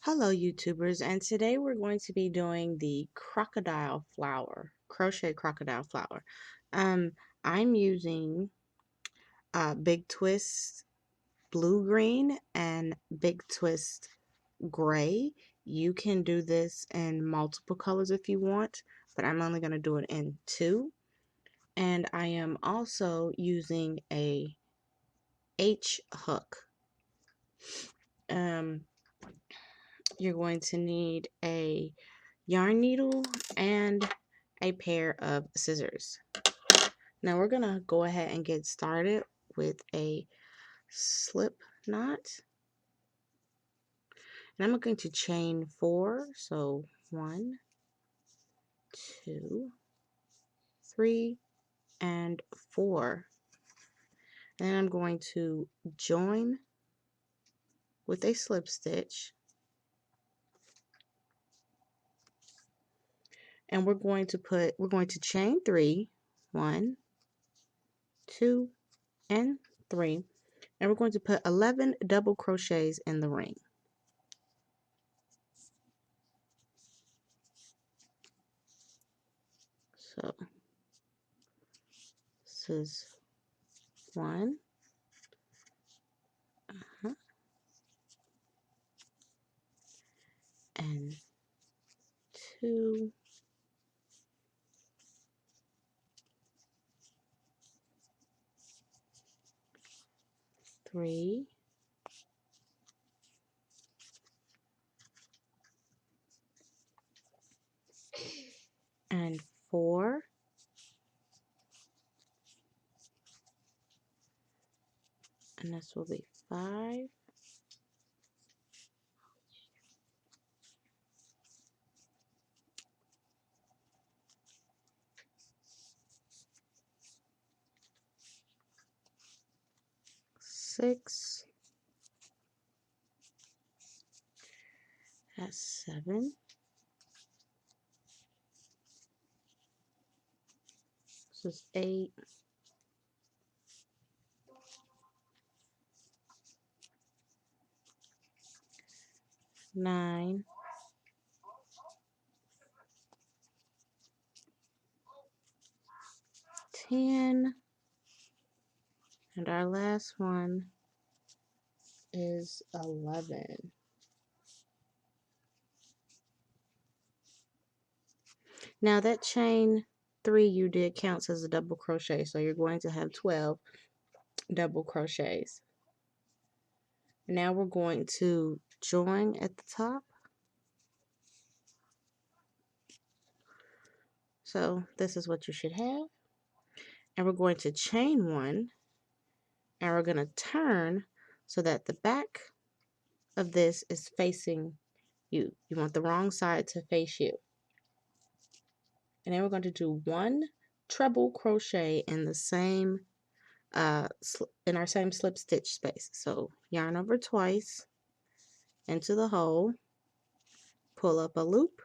Hello YouTubers, and today we're going to be doing the crocodile flower, crochet crocodile flower. Um, I'm using Big Twist blue green and Big Twist gray. You can do this in multiple colors if you want, but I'm only going to do it in two. And I am also using a H hook. Um, you're going to need a yarn needle and a pair of scissors. Now we're gonna go ahead and get started with a slip knot, and I'm going to chain 4. So 1, 2, 3, and 4. And then I'm going to join with a slip stitch, and we're going to chain 3, 1, 2, and 3, and we're going to put 11 double crochets in the ring. So this is 1, and 2, 3, and 4, and this will be 5, 6, that's 7, this is 8, 9, 10, and our last one is 11. Now that chain 3 you did counts as a double crochet, so you're going to have 12 double crochets. Now we're going to join at the top. So this is what you should have. And we're going to chain 1, and we're going to turn so that the back of this is facing you. You want the wrong side to face you. And then we're going to do 1 treble crochet in the same in our same slip stitch space. So yarn over twice into the hole, pull up a loop,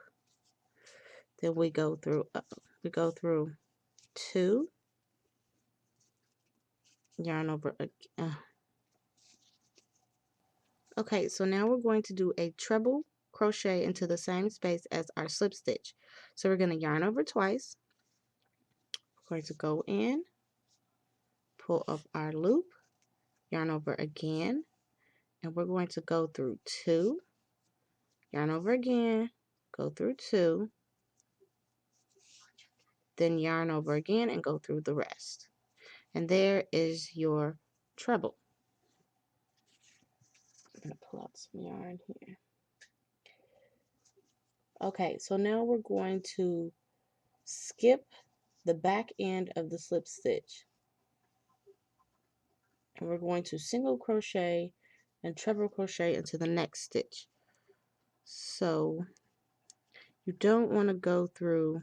then we go through 2, yarn over okay, so now we're going to do a treble crochet into the same space as our slip stitch. So we're going to yarn over twice. We're going to go in, pull up our loop, yarn over again, and we're going to go through 2, yarn over again, go through 2, then yarn over again and go through the rest. And there is your treble. I'm going to pull out some yarn here. Okay, so now we're going to skip the back end of the slip stitch. And we're going to single crochet and treble crochet into the next stitch. So you don't want to go through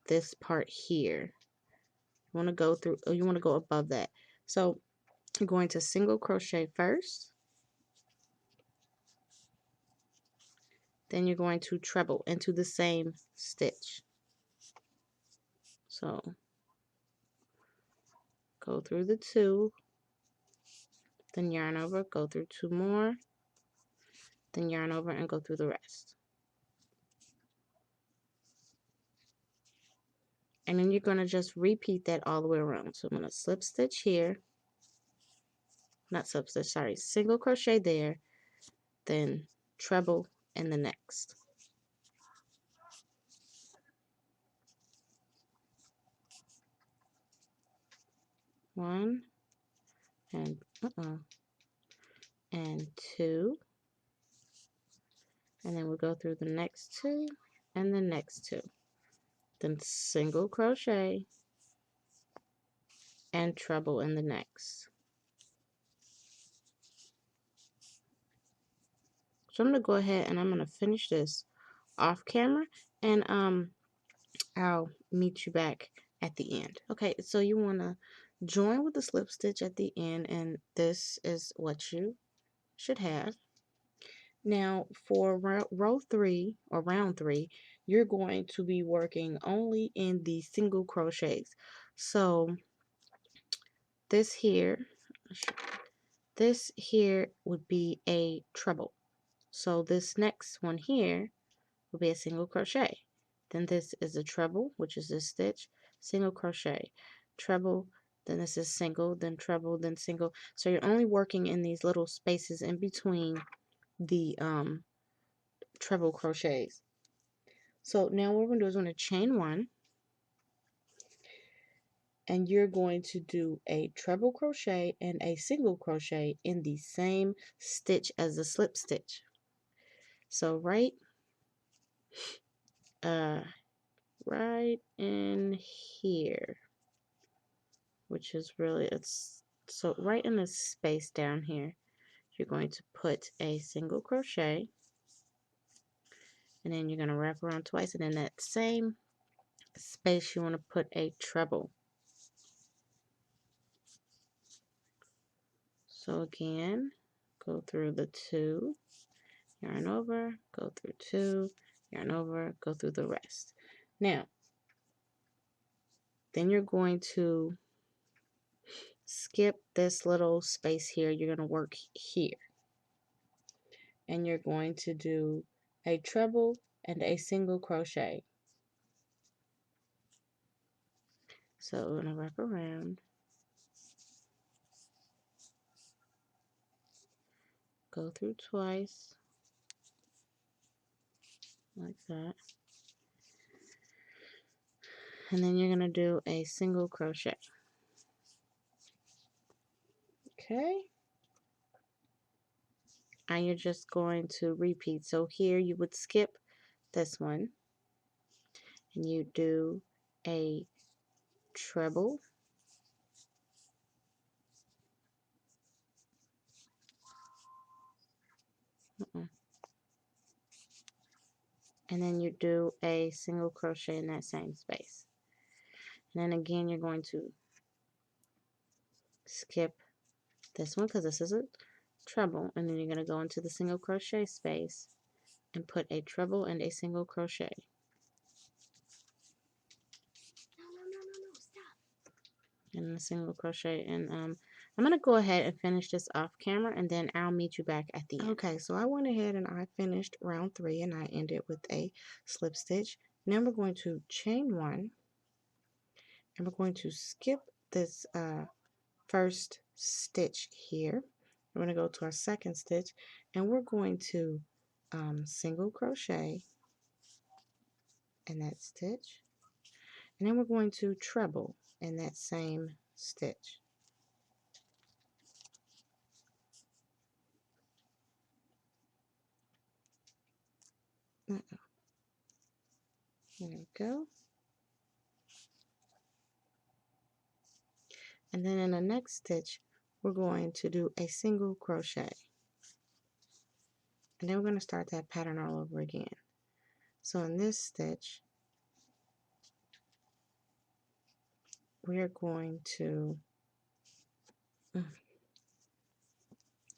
this part here. You want to go through, you want to go above that. So you're going to single crochet first, then you're going to treble into the same stitch. So go through the 2, then yarn over, go through 2 more, then yarn over and go through the rest. And then you're going to just repeat that all the way around. So I'm going to slip stitch here, not slip stitch, sorry, single crochet there, then treble in the next. One and and two, and then we'll go through the next two and the next two, then single crochet and treble in the next. So I'm going to go ahead and I'm going to finish this off camera, and I'll meet you back at the end. Okay, so you want to join with the slip stitch at the end, and this is what you should have. Now for row 3 or round 3, you're going to be working only in the single crochets. So this here would be a treble. So this next one here will be a single crochet. Then this is a treble, which is this stitch, single crochet, treble, then this is single, then treble, then single. So you're only working in these little spaces in between the treble crochets. So now what we're going to do is we're going to chain 1, and you're going to do a treble crochet and a single crochet in the same stitch as the slip stitch. So right in here, which is really, it's so right in this space down here, you're going to put a single crochet, and then you're going to wrap around twice, and in that same space you want to put a treble. So again, go through the 2, yarn over, go through 2, yarn over, go through the rest. Now then you're going to skip this little space here. You're going to work here, and you're going to do a treble and a single crochet. So we're going to wrap around, go through twice like that, and then you're going to do a single crochet. Okay, and you're just going to repeat. So here you would skip this one, and you do a treble, and then you do a single crochet in that same space. And then again you're going to skip this one because this is a treble, and then you're going to go into the single crochet space and put a treble and a single crochet. No, stop. And a single crochet, and I'm going to go ahead and finish this off camera, and then I'll meet you back at the end. Okay, so I went ahead and I finished round 3, and I ended with a slip stitch. Now we're going to chain 1, and we're going to skip this first stitch here. We're going to go to our second stitch, and we're going to single crochet in that stitch, and then we're going to treble in that same stitch. There we go. And then in the next stitch we're going to do a single crochet, and then we're going to start that pattern all over again. So in this stitch we're going to you're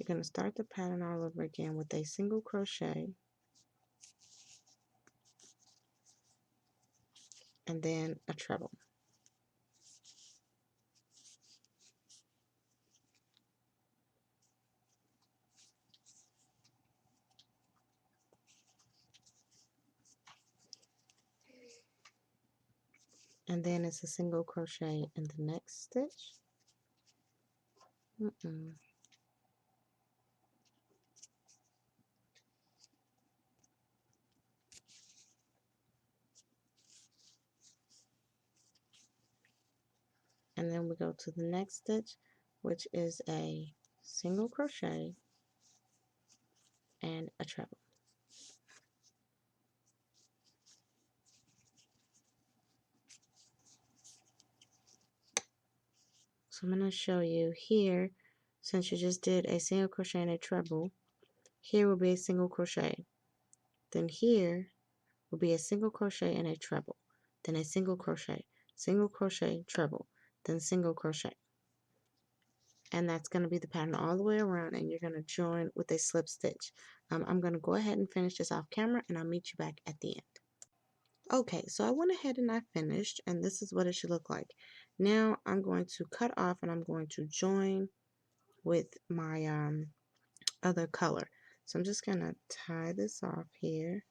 going to start the pattern all over again with a single crochet, and then a treble. and then it's a single crochet in the next stitch. And then we go to the next stitch, which is a single crochet and a treble. So I'm going to show you here, since you just did a single crochet and a treble, here will be a single crochet. Then here will be a single crochet and a treble. Then a single crochet, treble, then single crochet. And that's going to be the pattern all the way around, and you're going to join with a slip stitch. I'm going to go ahead and finish this off camera, and I'll meet you back at the end. Okay, so I went ahead and I finished, and this is what it should look like. Now I'm going to cut off and I'm going to join with my other color. So I'm just going to tie this off here.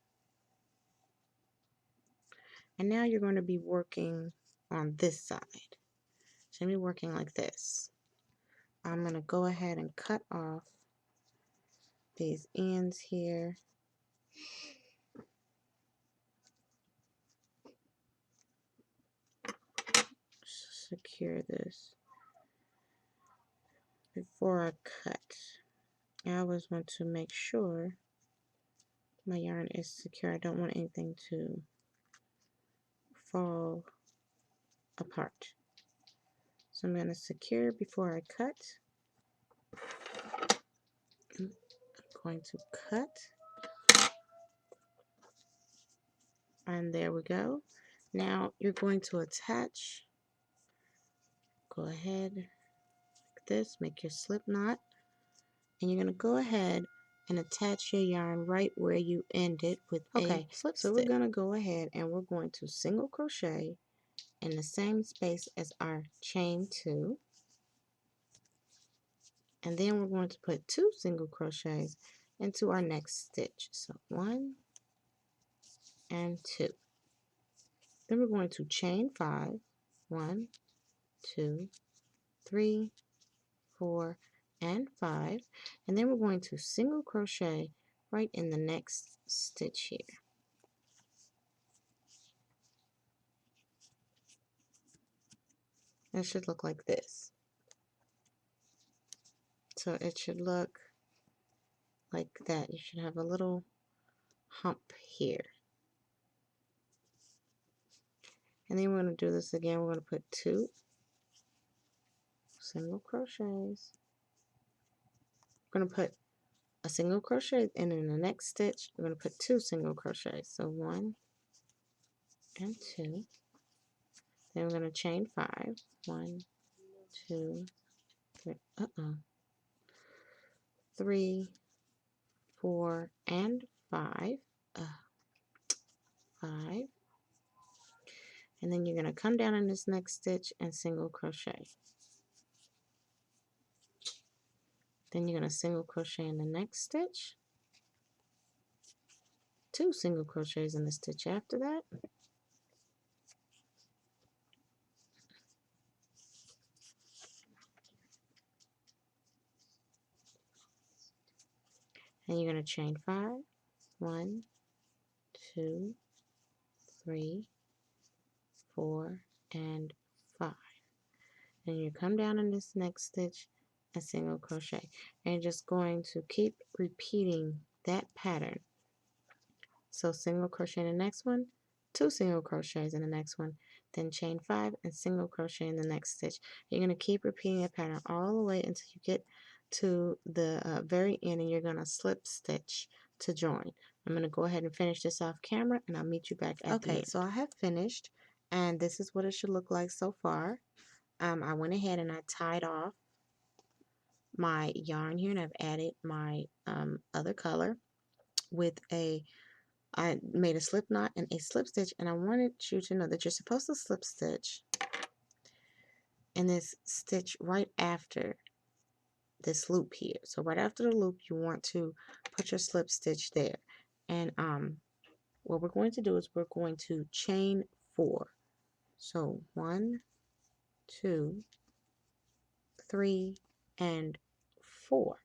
And now you're going to be working on this side. So I'm going to be working like this. I'm going to go ahead and cut off these ends here. Secure this before I cut. I always want to make sure my yarn is secure. I don't want anything to fall apart. So I'm going to secure before I cut. I'm going to cut. And there we go. Now you're going to attach. Go ahead like this, make your slip knot. And you're going to go ahead and attach your yarn right where you ended with a slip stitch. So we're going to go ahead and we're going to single crochet in the same space as our chain 2. And then we're going to put 2 single crochets into our next stitch. So 1 and 2. Then we're going to chain 5. 1, 2, 3, 4, and 5. And then we're going to single crochet right in the next stitch here. It should look like this. So it should look like that. You should have a little hump here. And then we're going to do this again. We're going to put 2 single crochets. We're going to put a single crochet, and in the next stitch we're going to put 2 single crochets. So 1 and 2. Then we're going to chain 5. 1, 2, 3. 3, 4, and 5. 5. And then you're going to come down in this next stitch and single crochet. Then you're going to single crochet in the next stitch. 2 single crochets in the stitch after that. And you're going to chain 5. 1, 2, 3, 4, and 5. And you come down in this next stitch and single crochet. And you're just going to keep repeating that pattern. So single crochet in the next one, 2 single crochets in the next one, then chain 5 and single crochet in the next stitch. You're going to keep repeating that pattern all the way until you get to the very end, and you're going to slip stitch to join. I'm going to go ahead and finish this off camera, and I'll meet you back at the end. Okay, so I have finished, and this is what it should look like so far. I went ahead and I tied off my yarn here, and I've added my other color with I made a slip knot and a slip stitch, and I wanted you to know that you're supposed to slip stitch in this stitch right after this loop here. So right after the loop, you want to put your slip stitch there. And what we're going to do is we're going to chain 4. So 1, 2, 3, and 4.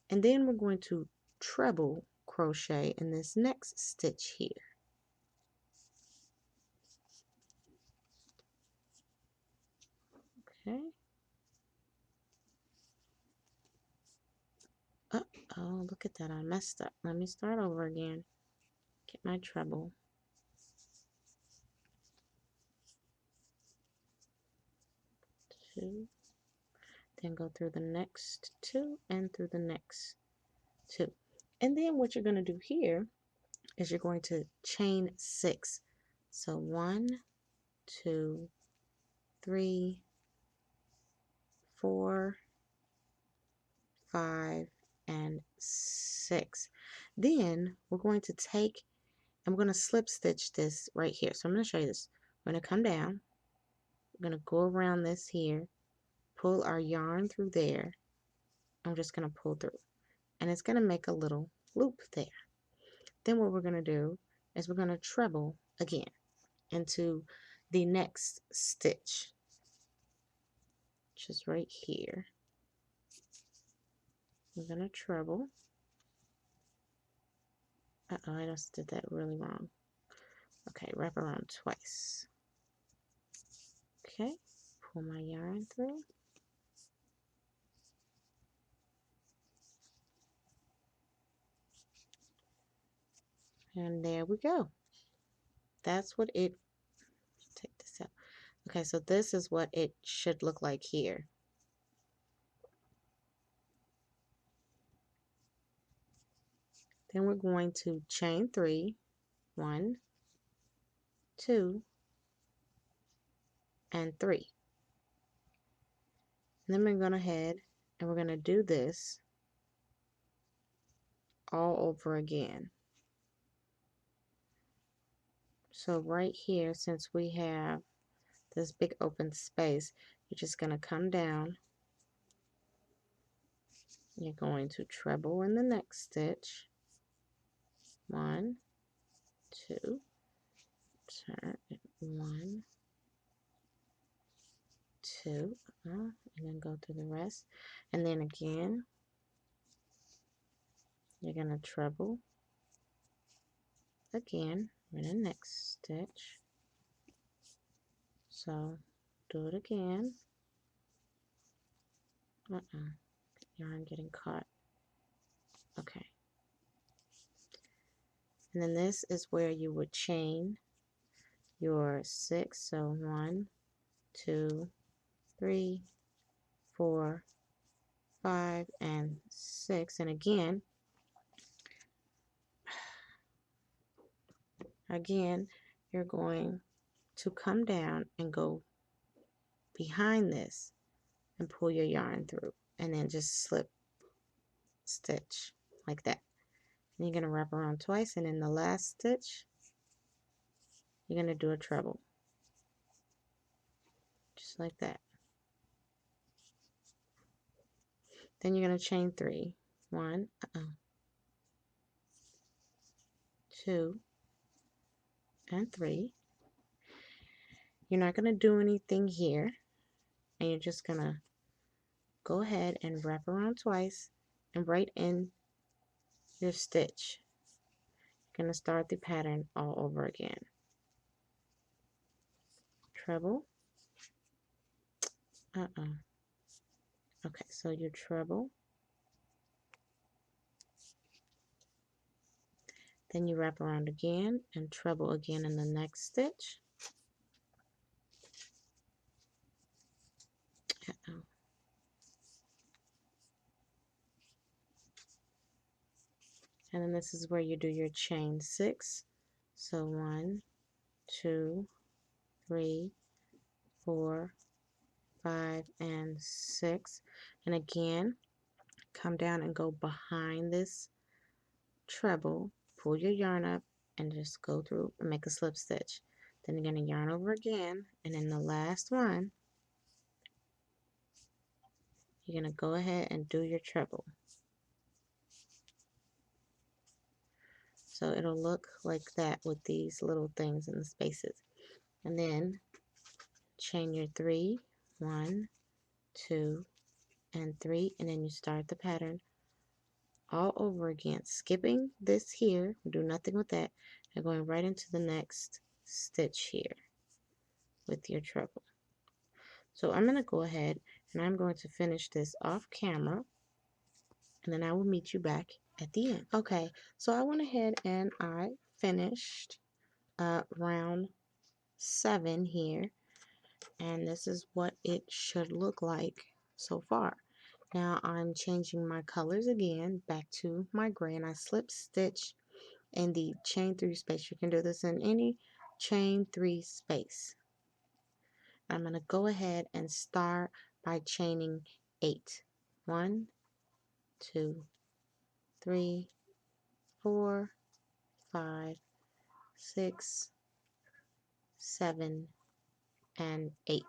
And then we're going to treble crochet in this next stitch here. Okay. Oh, look at that. I messed up. Let me start over again. Get my treble. 2. Then go through the next 2 and through the next 2. And then what you're going to do here is you're going to chain 6. So 1, 2, 3, 4, 5, and 6. Then we're going to take and we're going to slip stitch this right here. So I'm going to show you this. We're going to come down. We're going to go around this here, pull our yarn through there. I'm just going to pull through. And it's going to make a little loop there. Then what we're going to do is we're going to treble again into the next stitch, which is right here. We're going to treble. Uh-oh, I just did that really wrong. Okay, wrap around twice. Okay, pull my yarn through. And there we go. That's what it, take this out. Okay, so this is what it should look like here. Then we're going to chain 3, 1, 2, and 3. And then we're going to head and we're going to do this all over again. So right here, since we have this big open space, you're just going to come down. You're going to treble in the next stitch. 1, 2, turn, 1, 2, and then go through the rest. And then again, you're going to treble again in the next stitch. So do it again. Yarn getting caught. Okay. And then this is where you would chain your 6. So 1, 2, 3, 4, 5, and 6. And again, you're going to come down and go behind this and pull your yarn through, and then just slip stitch like that. And you're going to wrap around twice, and in the last stitch, you're going to do a treble. Just like that. Then you're going to chain 3. 1, 2, and 3. You're not going to do anything here, and you're just going to go ahead and wrap around twice and right in your stitch. You're going to start the pattern all over again. Treble. Okay, so you treble. Then you wrap around again and treble again in the next stitch. And then this is where you do your chain 6. So 1, 2, 3, 4, 5, and 6. And again, come down and go behind this treble, pull your yarn up, and just go through and make a slip stitch. Then you're going to yarn over again, and in the last one, you're going to go ahead and do your treble. So it'll look like that with these little things in the spaces. And then chain your 3, 1, 2, and 3, and then you start the pattern all over again, skipping this here, do nothing with that, and going right into the next stitch here with your treble. So I'm going to go ahead and I'm going to finish this off camera, and then I will meet you back at the end. Okay, so I went ahead and I finished round 7 here, and this is what it should look like so far. Now I'm changing my colors again back to my gray, and I slip stitch in the chain 3 space. You can do this in any chain 3 space. I'm going to go ahead and start by chaining 8. 1, 2, 3, 4, 5, 6, 7, and 8.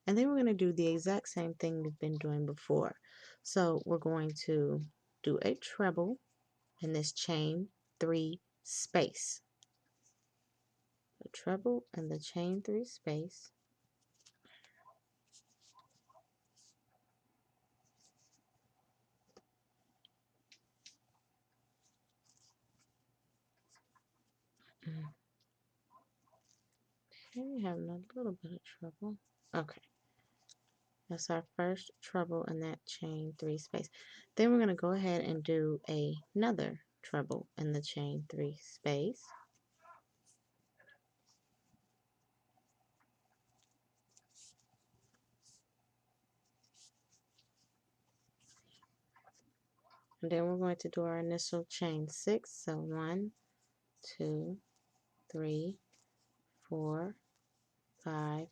And then we're going to do the exact same thing we've been doing before. So we're going to do a treble in this chain 3 space. A treble in the chain 3 space. Okay, we have a little bit of treble. Okay. That's our first treble in that chain 3 space. Then we're going to go ahead and do another treble in the chain 3 space. And then we're going to do our initial chain 6. So 1, 2, 3, 4, 5,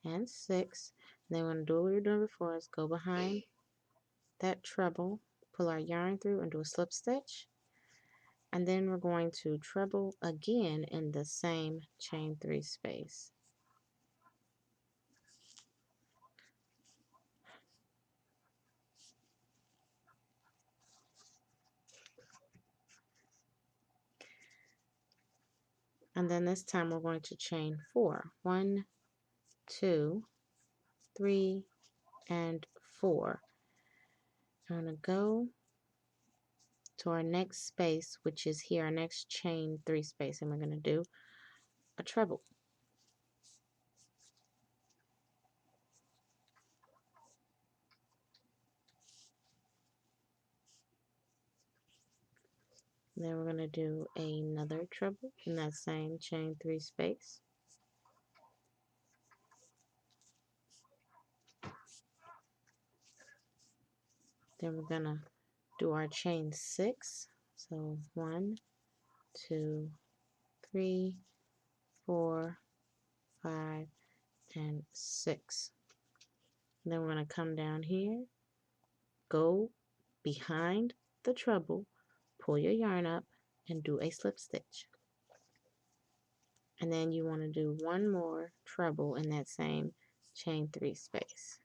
and 6. And then we're going to do what we were doing before, is go behind that treble, pull our yarn through and do a slip stitch. And then we're going to treble again in the same chain 3 space. And then this time we're going to chain 4. 1, 2, 3, and 4. I'm going to go to our next space, which is here, our next chain 3 space, and we're going to do a treble. Then we're going to do another treble in that same chain 3 space. Then we're going to do our chain 6. So 1, 2, 3, 4, 5, and 6. And then we're going to come down here, go behind the treble, pull your yarn up, and do a slip stitch. And then you want to do one more treble in that same chain 3 space.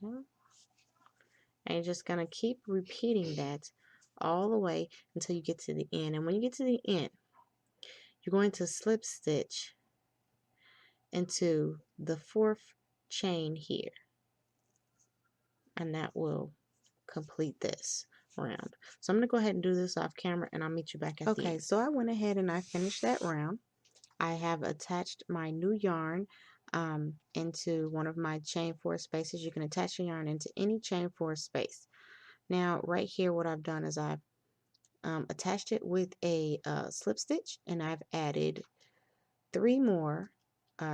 Okay. And you're just going to keep repeating that all the way until you get to the end. And when you get to the end, you're going to slip stitch into the 4th chain here. And that will complete this round. So I'm going to go ahead and do this off camera, and I'll meet you back at the end. Okay, so I went ahead and I finished that round. I have attached my new yarn into one of my chain 4 spaces. You can attach your yarn into any chain 4 space. Now right here, what I've done is I've attached it with a slip stitch, and I've added 3 more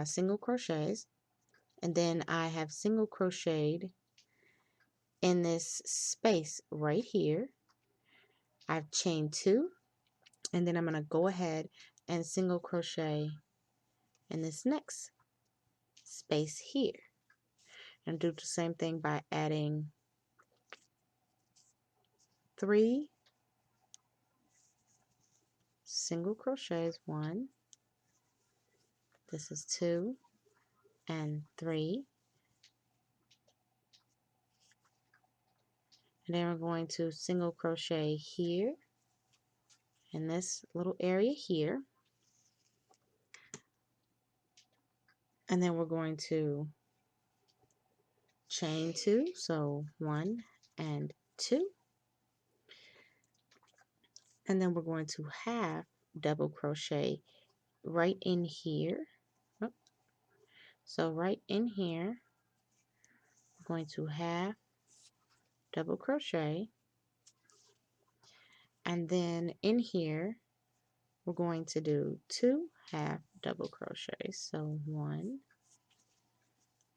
single crochets, and then I have single crocheted in this space right here. I've chained 2, and then I'm going to go ahead and single crochet in this next space here, and do the same thing by adding 3 single crochets. 1, this is 2, and 3, and then we're going to single crochet here in this little area here. And then we're going to chain 2, so 1 and 2. And then we're going to half double crochet right in here. Oh, so right in here, we're going to half double crochet. And then in here, we're going to do 2 half double crochets. So 1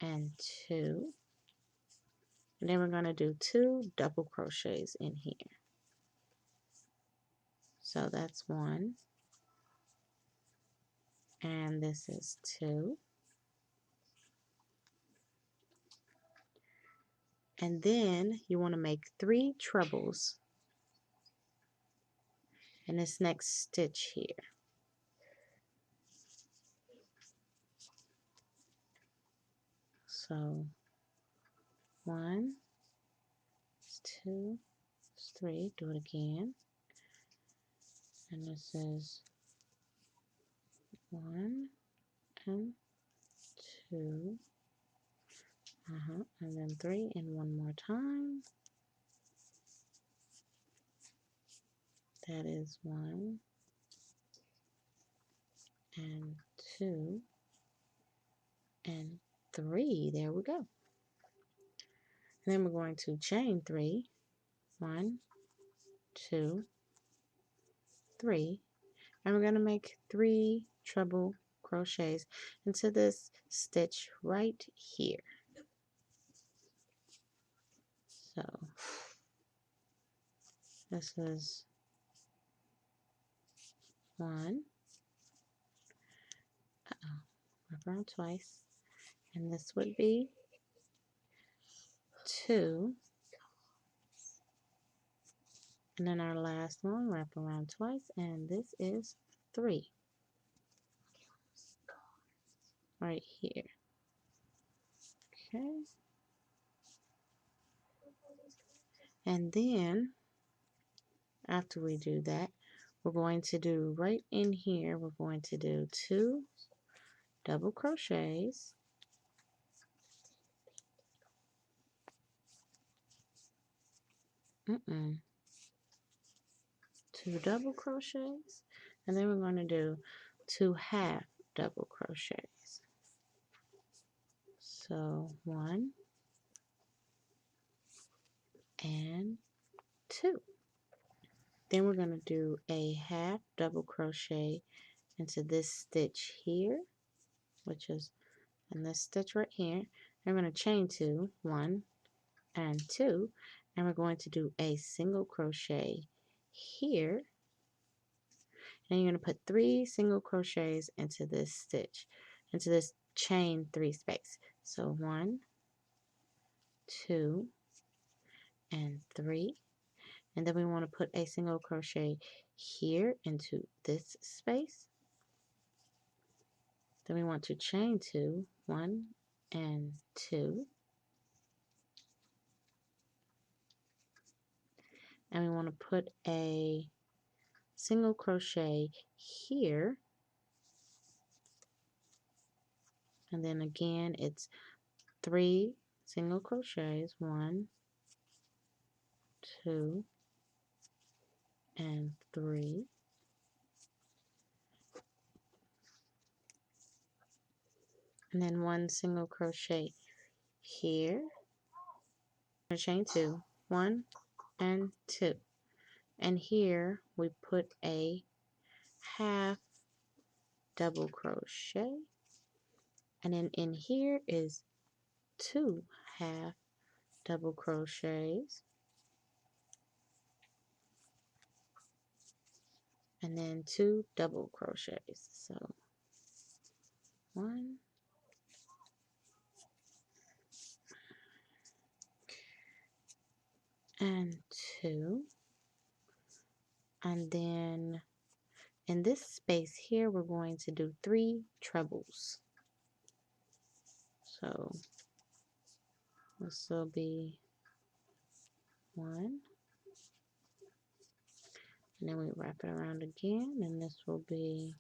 and 2. And then we're going to do 2 double crochets in here. So that's 1. And this is 2. And then you want to make 3 trebles in this next stitch here. So 1, 2, 3, do it again. And this is 1 and 2. And then 3 and one more time. That is 1 and 2 and 3. There we go. And then we're going to chain 3. 1, 2, 3. And we're going to make 3 treble crochets into this stitch right here. So this is 1. Wrap around twice. And this would be 2. And then our last one, wrap around twice, and this is 3. Right here. Okay. And then after we do that, we're going to do right in here, we're going to do 2 double crochets. Mm-mm. 2 double crochets, and then we're going to do 2 half double crochets. So 1 and 2. Then we're going to do a half double crochet into this stitch here, which is in this stitch right here. I'm going to chain 2, 1 and 2, and we're going to do a single crochet here. And you're going to put 3 single crochets into this stitch, into this chain 3 space. So 1, 2, and 3. And then we want to put a single crochet here into this space. Then we want to chain 2, 1 and 2. And we want to put a single crochet here. And then again, it's 3 single crochets, 1, 2, and 3. And then 1 single crochet here. Chain 2, 1 and 2. And here we put a half double crochet. And then in here is 2 half double crochets. And then 2 double crochets. So 1 and 2. And then in this space here, we're going to do 3 trebles. So this will be 1 And then we wrap it around again, and this will be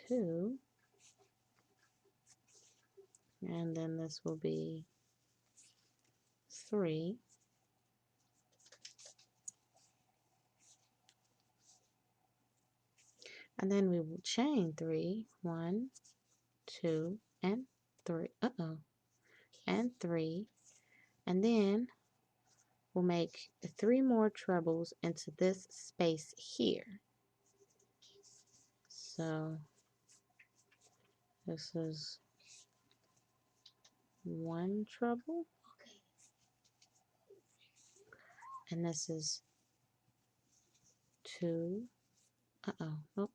2. And then this will be 3. And then we will chain 3. 1, 2, and 3. And 3. And then we'll make 3 more trebles into this space here. So this is 1 treble, and this is 2. Nope,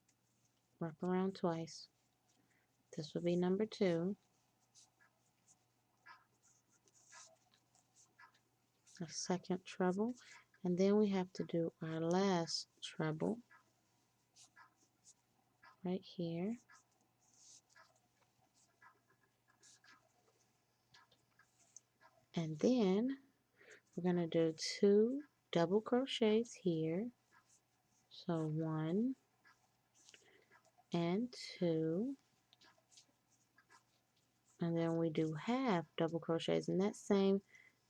wrap around twice. This will be number 2. A second treble, and then we have to do our last treble right here. And then we're going to do 2 double crochets here. So 1 and 2. And then we do half double crochets in that same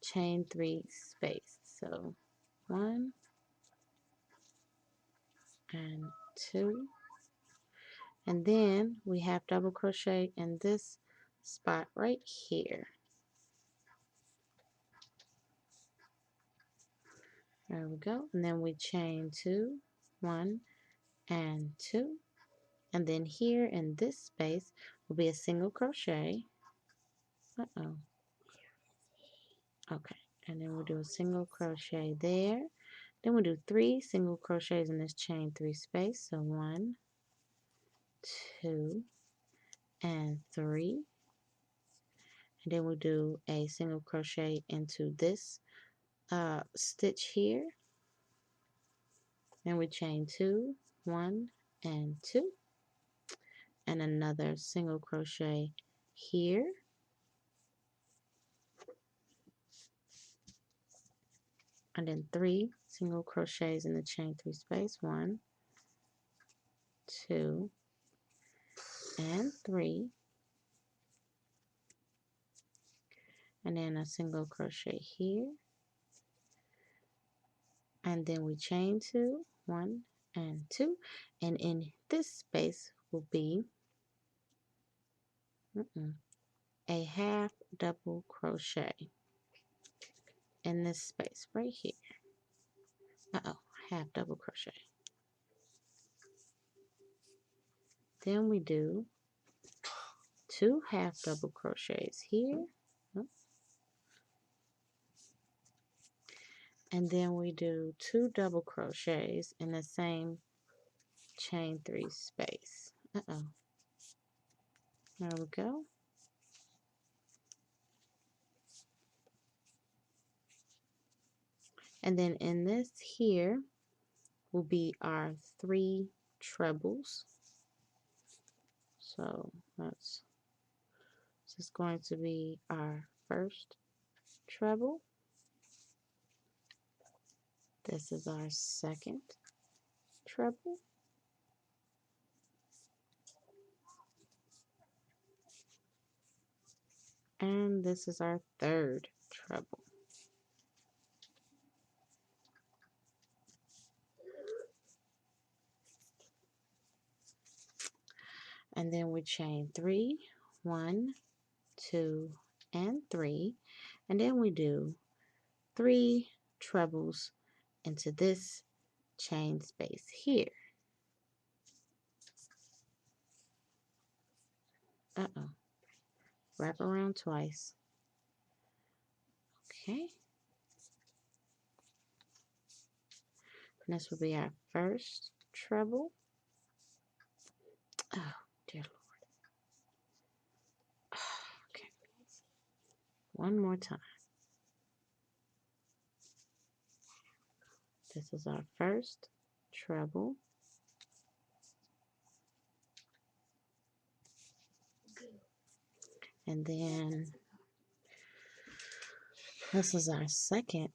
chain 3 space. So 1 and 2. And then we have double crochet in this spot right here. There we go. And then we chain 2, 1 and 2. And then here in this space will be a single crochet. Okay. And then we'll do a single crochet there. Then we'll do 3 single crochets in this chain 3 space. So 1, 2, and 3. And then we'll do a single crochet into this stitch here. Then we chain 2, 1, and 2. And another single crochet here. And then 3 single crochets in the chain 3 space. 1, 2, and 3. And then a single crochet here. And then we chain 2, 1, and 2. And in this space will be a half double crochet in this space right here. Half double crochet. Then we do 2 half double crochets here. And then we do 2 double crochets in the same chain 3 space. There we go. And then in this here will be our 3 trebles. So this is going to be our first treble. This is our second treble. And this is our third treble. And then we chain 3, 1, 2, and 3. And then we do 3 trebles into this chain space here. Wrap around twice. Okay. And this will be our first treble. Oh, dear Lord. Okay. One more time. This is our first treble. And then this is our second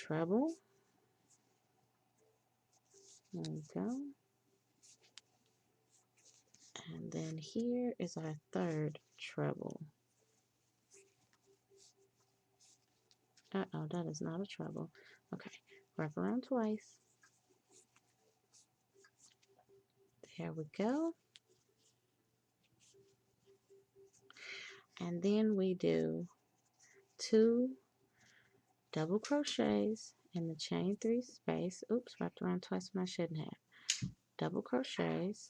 treble. There we go. And then here is our third treble. Uh-oh, that is not a treble. Okay, wrap around twice. There we go. And then we do 2 double crochets in the chain 3 space. Oops, wrapped around twice when I shouldn't have. Double crochets.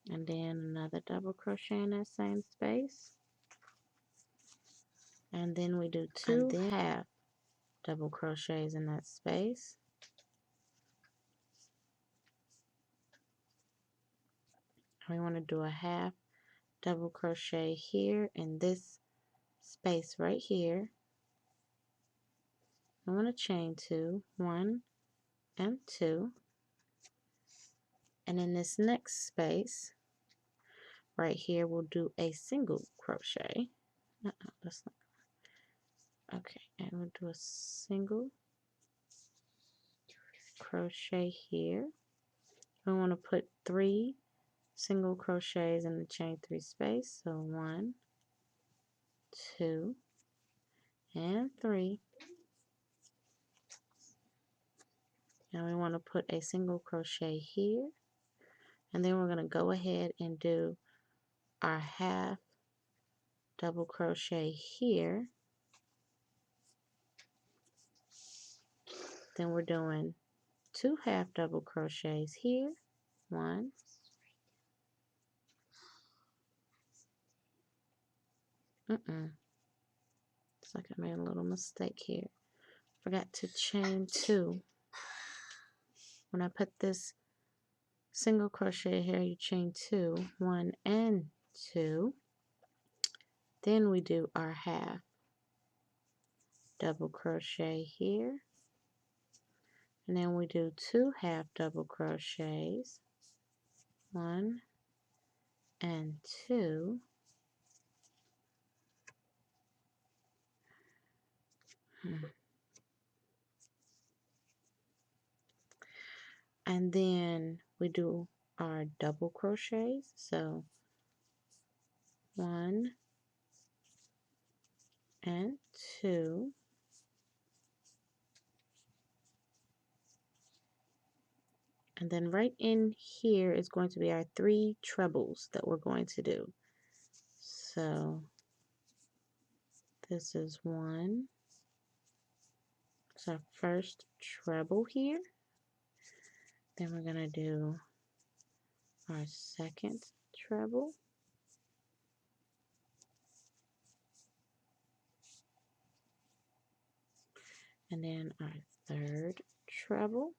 And then another double crochet in that same space. And then we do 2 half double crochets in that space. We want to do a half double crochet here in this space right here. I want to chain 2, 1 and 2. And in this next space right here, we'll do a single crochet. That's not okay. And we'll do a single crochet here. We want to put 3 single crochets in the chain 3 space. So 1, 2, and 3. And we want to put a single crochet here. And then we're going to go ahead and do our half double crochet here. Then we're doing 2 half double crochets here. 1. It's like I made a little mistake here. Forgot to chain 2. When I put this single crochet here, you chain 2, 1 and 2. Then we do our half double crochet here. And then we do 2 half double crochets. 1 and 2. And then we do our double crochets. So 1 and 2. And then right in here is going to be our 3 trebles that we're going to do. So this is 1. It's our first treble here. Then we're going to do our second treble. And then our third treble.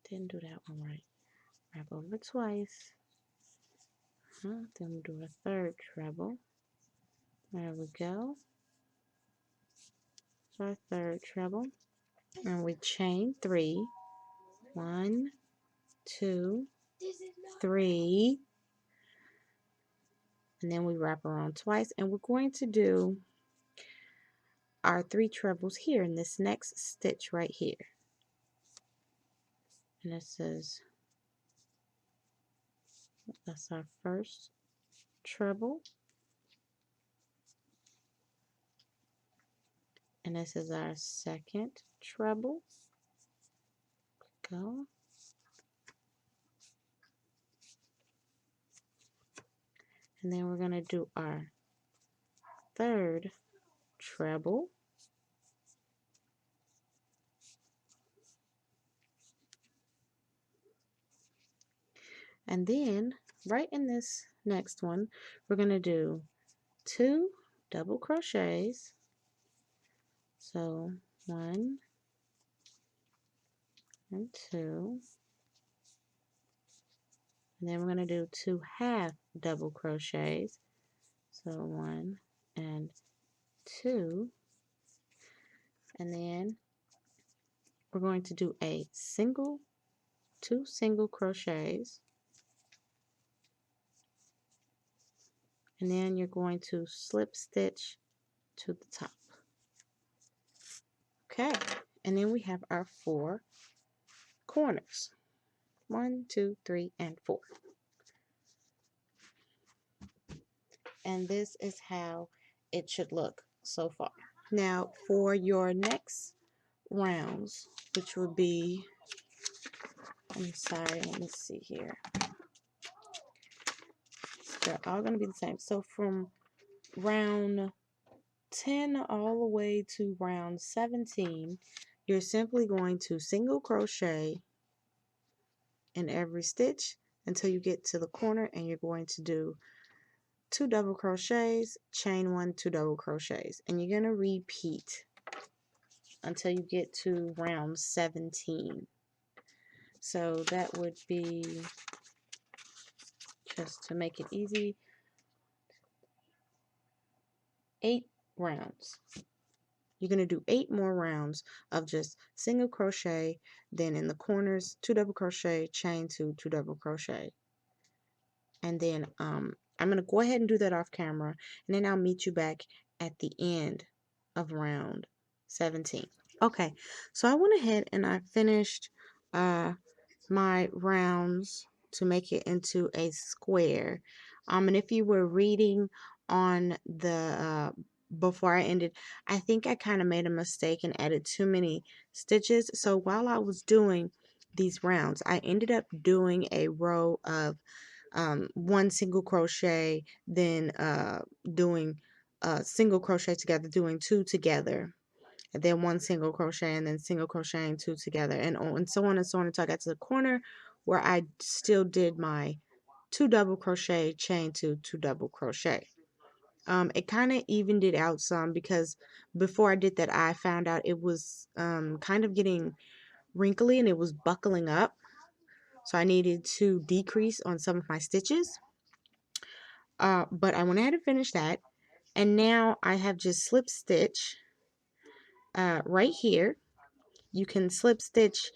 Didn't do that one right. Wrap over twice. Then we'll do a third treble. There we go. It's our third treble. And we chain 3. 1, 2, 3. And then we wrap around twice. And we're going to do our 3 trebles here in this next stitch right here. And this is, that's our first treble. And this is our second treble. Go. And then we're going to do our third treble. And then right in this next one, we're going to do 2 double crochets. So 1 and 2. And then we're going to do 2 half double crochets. So 1 and 2. And then we're going to do a single, 2 single crochets. and then you're going to slip stitch to the top. Okay, and then we have our 4 corners. 1, 2, 3, and 4. And this is how it should look so far. Now for your next rounds, which would be, I'm sorry, let me see here. They're all going to be the same. So from round 10 all the way to round 17, you're simply going to single crochet in every stitch until you get to the corner, and you're going to do 2 double crochets, chain 1, 2 double crochets, and you're going to repeat until you get to round 17. So that would be, just to make it easy, 8 rounds. You're going to do 8 more rounds of just single crochet, then in the corners 2 double crochet, chain 2, 2 double crochet. And then I'm going to go ahead and do that off camera, and then I'll meet you back at the end of round 17. Okay, so I went ahead and I finished my rounds to make it into a square. And if you were reading on the before I ended, I think I kind of made a mistake and added too many stitches. So while I was doing these rounds, I ended up doing a row of 1 single crochet, then doing single crochet together, doing 2 together, and then 1 single crochet, and then single crocheting 2 together, and so on and so on until I got to the corner where I still did my 2 double crochet, chain 2, 2 double crochet. It kind of evened it out some, because before I did that I found out it was kind of getting wrinkly and it was buckling up, so I needed to decrease on some of my stitches. But I went ahead and finished that, and now I have just slip stitch right here. You can slip stitch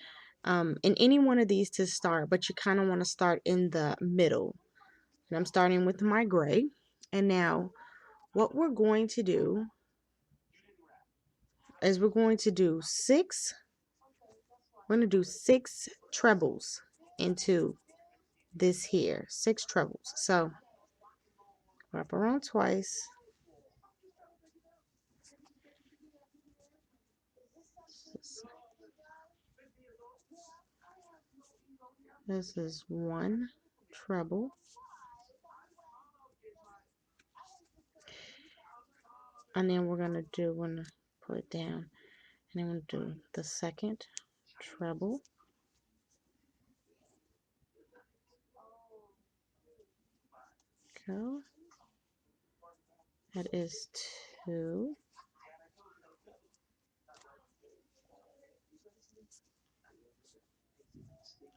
in any one of these to start, but you kind of want to start in the middle. And I'm starting with my gray. And now what we're going to do is we're going to do 6 trebles into this here, 6 trebles. So wrap around twice. This is 1 treble. And then we're gonna put it down, and then we'll do the 2nd treble. Go. That is 2.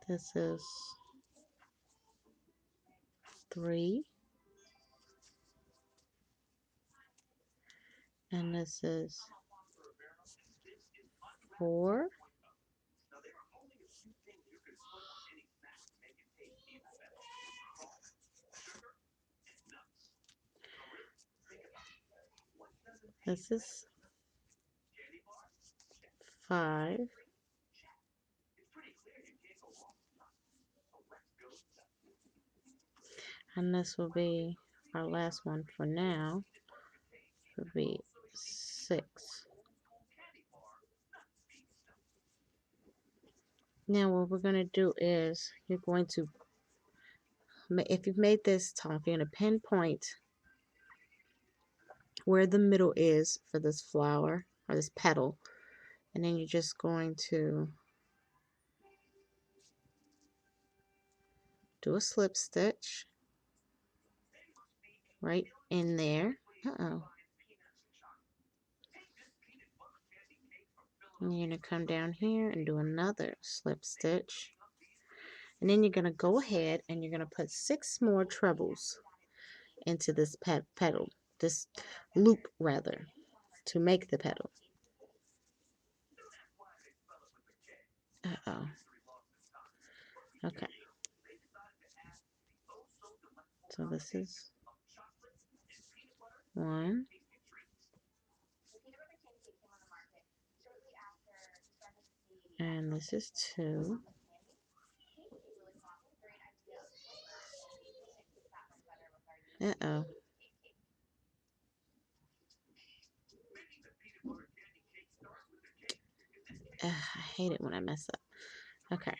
This is 3. And this is 4. This is 5. And this will be our last one for now. Will be 6. Now what we're going to do is you're going to, if you've made this top, you're going to pinpoint where the middle is for this flower or this petal, and then you're just going to do a slip stitch right in there. Uh-oh. And you're going to come down here and do another slip stitch. And then you're going to go ahead and you're going to put 6 more trebles into this petal, this loop rather, to make the petal. Uh-oh. Okay. So this is 1, and this is 2. Uh-oh. I hate it when I mess up. Okay.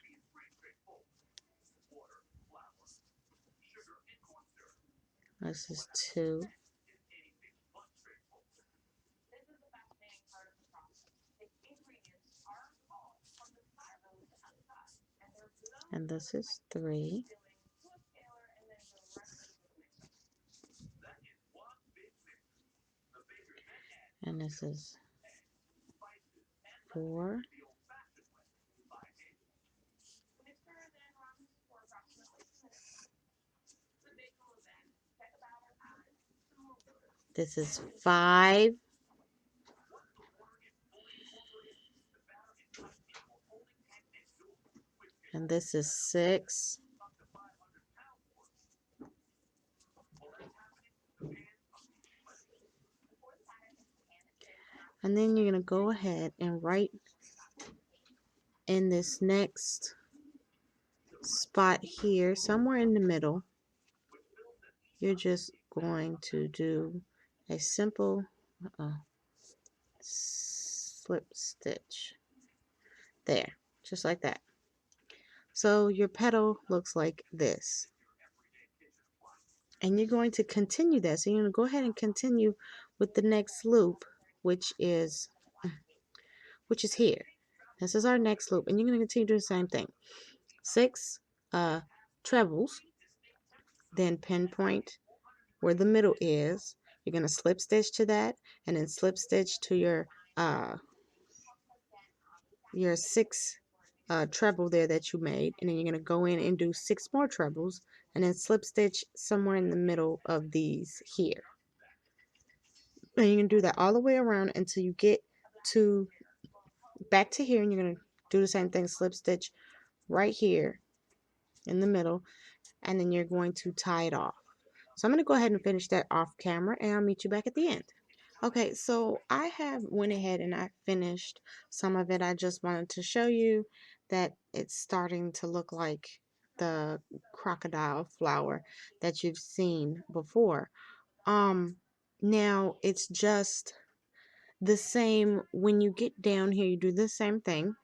This is 2. And this is 3. And this is 4. This is 5. And this is 6. And then you're going to go ahead and write in this next spot here, somewhere in the middle, you're just going to do a simple slip stitch there, just like that. So your petal looks like this. And you're going to continue that. So you're going to go ahead and continue with the next loop, which is here. This is our next loop, and you're going to continue doing the same thing. 6 trebles, then pinpoint where the middle is. You're going to slip stitch to that, and then slip stitch to your 6 treble there that you made, and then you're going to go in and do 6 more trebles, and then slip stitch somewhere in the middle of these here. And you can do that all the way around until you get to back to here, and you're going to do the same thing, slip stitch right here in the middle, and then you're going to tie it off. So I'm going to go ahead and finish that off camera, and I'll meet you back at the end. Okay, so I have went ahead and I finished some of it. I just wanted to show you that it's starting to look like the crocodile flower that you've seen before. Now it's just the same. When you get down here, you do the same thing.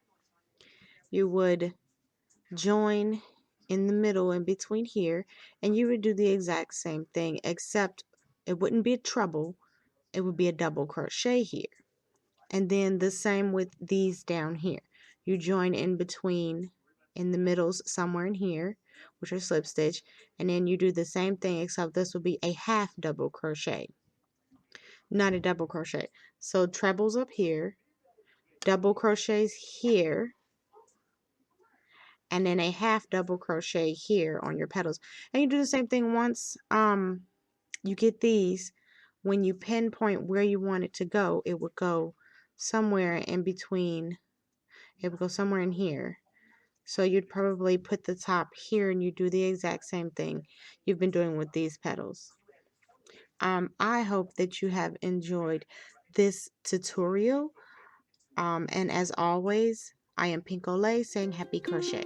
You would join in the middle in between here, and you would do the exact same thing, except it wouldn't be a treble, it would be a double crochet here. And then the same with these down here. You join in between in the middles somewhere in here, which are slip stitch, and then you do the same thing, except this will be a half double crochet, not a double crochet. So trebles up here, double crochets here, and then a half double crochet here on your petals. And you do the same thing once you get these. When you pinpoint where you want it to go, it would go somewhere in between. It would go somewhere in here. So you'd probably put the top here, and you do the exact same thing you've been doing with these petals. I hope that you have enjoyed this tutorial. And as always, I am Pink Olay saying happy crochet.